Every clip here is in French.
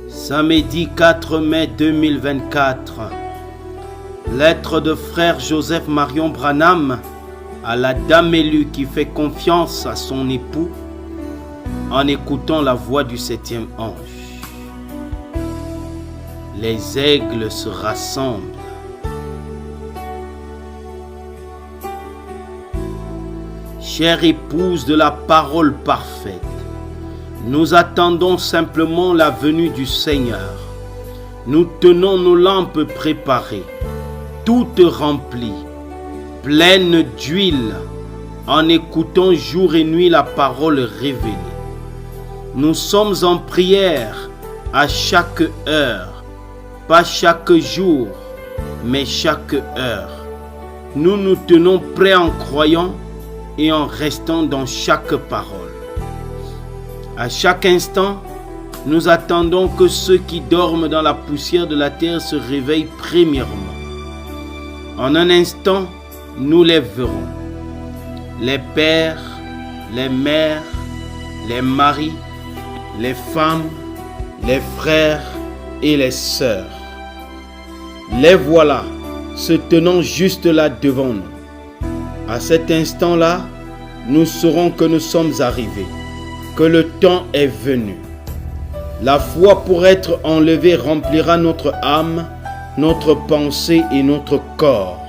Samedi 4 mai 2024. Lettre de frère Joseph Marion Branham à la dame élue qui fait confiance à son époux en écoutant la voix du 7e ange. Les aigles se rassemblent. Chère épouse de la parole parfaite, nous attendons simplement la venue du Seigneur. Nous tenons nos lampes préparées, toutes remplies, pleines d'huile, en écoutant jour et nuit la parole révélée. Nous sommes en prière à chaque heure, pas chaque jour, mais chaque heure. Nous nous tenons prêts en croyant et en restant dans chaque parole. À chaque instant, nous attendons que ceux qui dorment dans la poussière de la terre se réveillent premièrement. En un instant, nous les verrons. Les pères, les mères, les maris, les femmes, les frères et les sœurs. Les voilà, se tenant juste là devant nous. À cet instant-là, nous saurons que nous sommes arrivés, que le temps est venu. La foi pour être enlevée remplira notre âme, notre pensée et notre corps.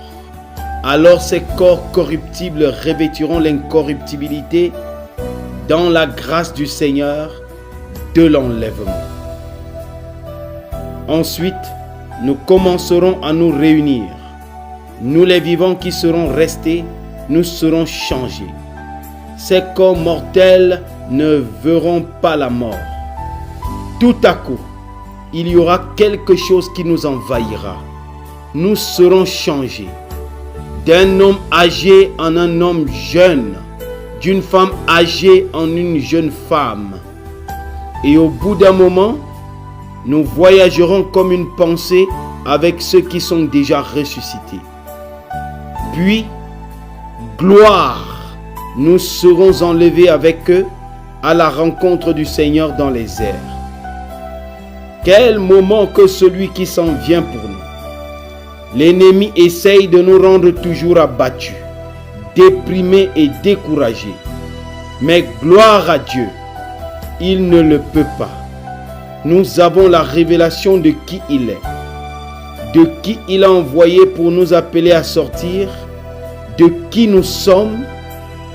Alors ces corps corruptibles revêtiront l'incorruptibilité dans la grâce du Seigneur de l'enlèvement. Ensuite, nous commencerons à nous réunir. Nous les vivants qui serons restés, nous serons changés. Ces corps mortels ne verront pas la mort. Tout à coup, il y aura quelque chose qui nous envahira. Nous serons changés. D'un homme âgé en un homme jeune, d'une femme âgée en une jeune femme. Et au bout d'un moment, nous voyagerons comme une pensée avec ceux qui sont déjà ressuscités. Puis, gloire, nous serons enlevés avec eux à la rencontre du Seigneur dans les airs. Quel moment que celui qui s'en vient pour nous. L'ennemi essaye de nous rendre toujours abattus, déprimés et découragés. Mais gloire à Dieu, il ne le peut pas. Nous avons la révélation de qui il est, de qui il a envoyé pour nous appeler à sortir, de qui nous sommes,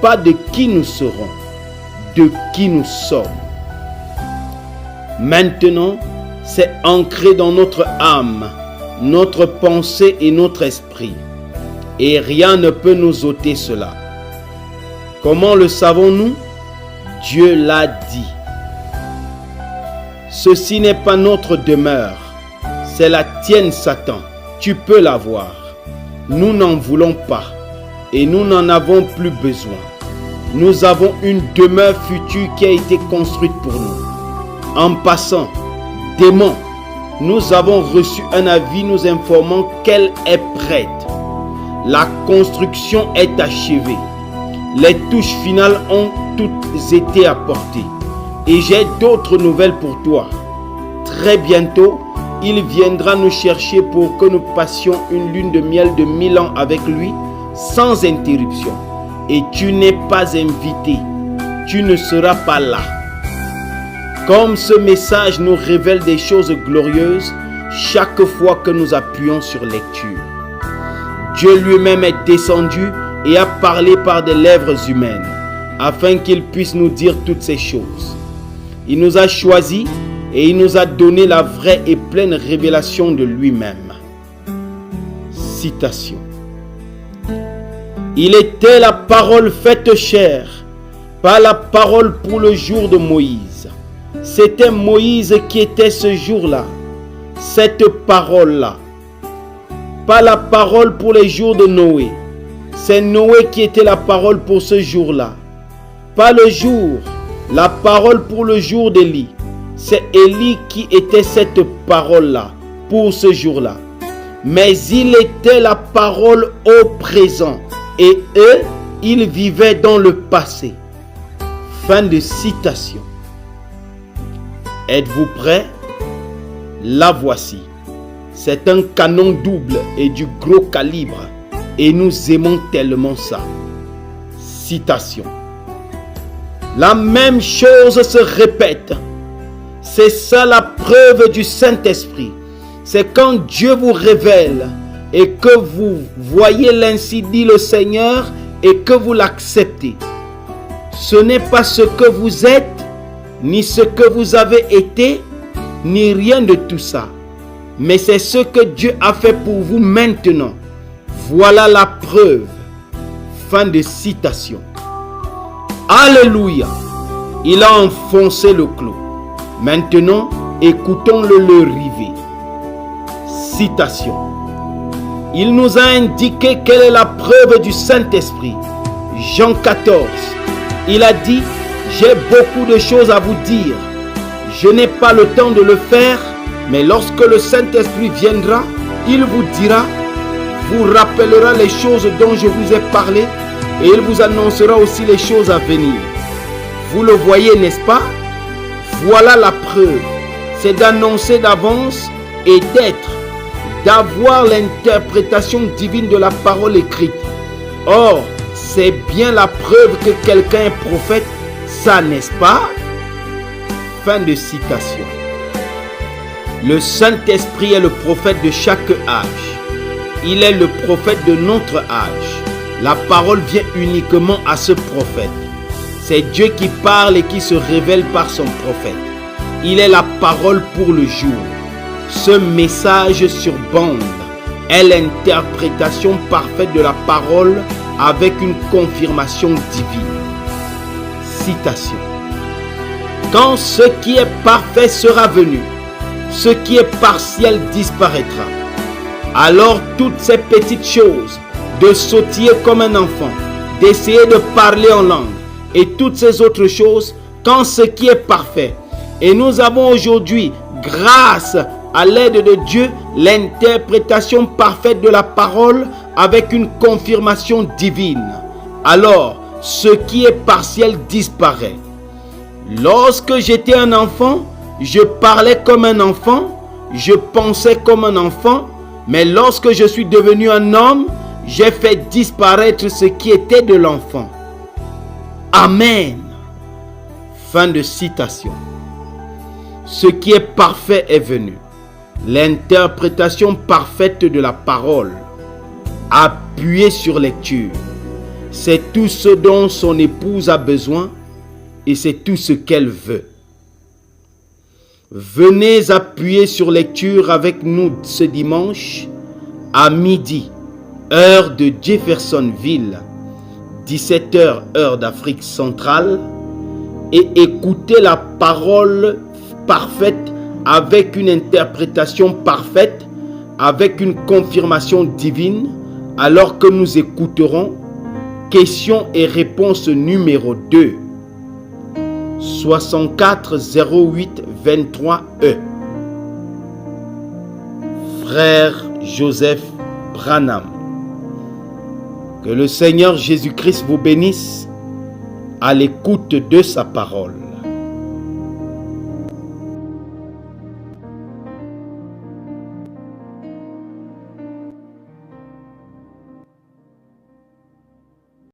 pas de qui nous serons, de qui nous sommes. Maintenant, c'est ancré dans notre âme, notre pensée et notre esprit. Et rien ne peut nous ôter cela. Comment le savons-nous? Dieu l'a dit. Ceci n'est pas notre demeure, c'est la tienne, Satan. Tu peux l'avoir. Nous n'en voulons pas et nous n'en avons plus besoin. Nous avons une demeure future qui a été construite pour nous. En passant, démon, nous avons reçu un avis nous informant qu'elle est prête. La construction est achevée. Les touches finales ont toutes été apportées. Et j'ai d'autres nouvelles pour toi. Très bientôt, il viendra nous chercher pour que nous passions une lune de miel de 1000 ans avec lui, sans interruption. Et tu n'es pas invité. Tu ne seras pas là. Comme ce message nous révèle des choses glorieuses chaque fois que nous appuyons sur lecture. Dieu lui-même est descendu et a parlé par des lèvres humaines, afin qu'il puisse nous dire toutes ces choses. Il nous a choisis et il nous a donné la vraie et pleine révélation de lui-même. Citation. Il était la parole faite chair, pas la parole pour le jour de Moïse. C'était Moïse qui était ce jour-là, cette parole-là. Pas la parole pour les jours de Noé. C'est Noé qui était la parole pour ce jour-là. Pas le jour, la parole pour le jour d'Élie. c'est Élie qui était cette parole-là pour ce jour-là. Mais il était la parole au présent et eux, ils vivaient dans le passé. Fin de citation. Êtes-vous prêts? La voici. C'est un canon double et du gros calibre et nous aimons tellement ça. Citation. La même chose se répète. C'est ça la preuve du Saint-Esprit. C'est quand Dieu vous révèle et que vous voyez l'ainsi dit le Seigneur et que vous l'acceptez. Ce n'est pas ce que vous êtes, ni ce que vous avez été, ni rien de tout ça. Mais c'est ce que Dieu a fait pour vous maintenant. Voilà la preuve. Fin de citation. Alléluia. Il a enfoncé le clou. Maintenant, écoutons-le river. Citation. Il nous a indiqué quelle est la preuve du Saint-Esprit. Jean 14. Il a dit, j'ai beaucoup de choses à vous dire. Je n'ai pas le temps de le faire, mais lorsque le Saint-Esprit viendra, il vous dira, vous rappellera les choses dont je vous ai parlé et il vous annoncera aussi les choses à venir. Vous le voyez, n'est-ce pas? Voilà la preuve. C'est d'annoncer d'avance et d'avoir l'interprétation divine de la parole écrite. Or, c'est bien la preuve que quelqu'un est prophète, ça n'est-ce pas? Fin de citation. Le Saint-Esprit est le prophète de chaque âge. Il est le prophète de notre âge. La parole vient uniquement à ce prophète. C'est Dieu qui parle et qui se révèle par son prophète. Il est la parole pour le jour. Ce message sur bande est l'interprétation parfaite de la parole avec une confirmation divine. Citation. Quand ce qui est parfait sera venu, ce qui est partiel disparaîtra. Alors toutes ces petites choses, de sautiller comme un enfant, d'essayer de parler en langue, et toutes ces autres choses, quand ce qui est parfait. Et nous avons aujourd'hui, grâce à l'aide de Dieu, l'interprétation parfaite de la parole avec une confirmation divine. Alors, ce qui est partiel disparaît. Lorsque j'étais un enfant, je parlais comme un enfant, je pensais comme un enfant, mais lorsque je suis devenu un homme, j'ai fait disparaître ce qui était de l'enfant. Amen. Fin de citation. Ce qui est parfait est venu. L'interprétation parfaite de la parole, appuyée sur lecture. C'est tout ce dont son épouse a besoin et c'est tout ce qu'elle veut. Venez appuyer sur lecture avec nous ce dimanche à midi, heure de Jeffersonville, 17h heure d'Afrique centrale, et écoutez la parole parfaite avec une interprétation parfaite, avec une confirmation divine, alors que nous écouterons questions et réponses numéro 2. 64 08 23 E. Frère Joseph Branham. Que le Seigneur Jésus-Christ vous bénisse à l'écoute de sa parole.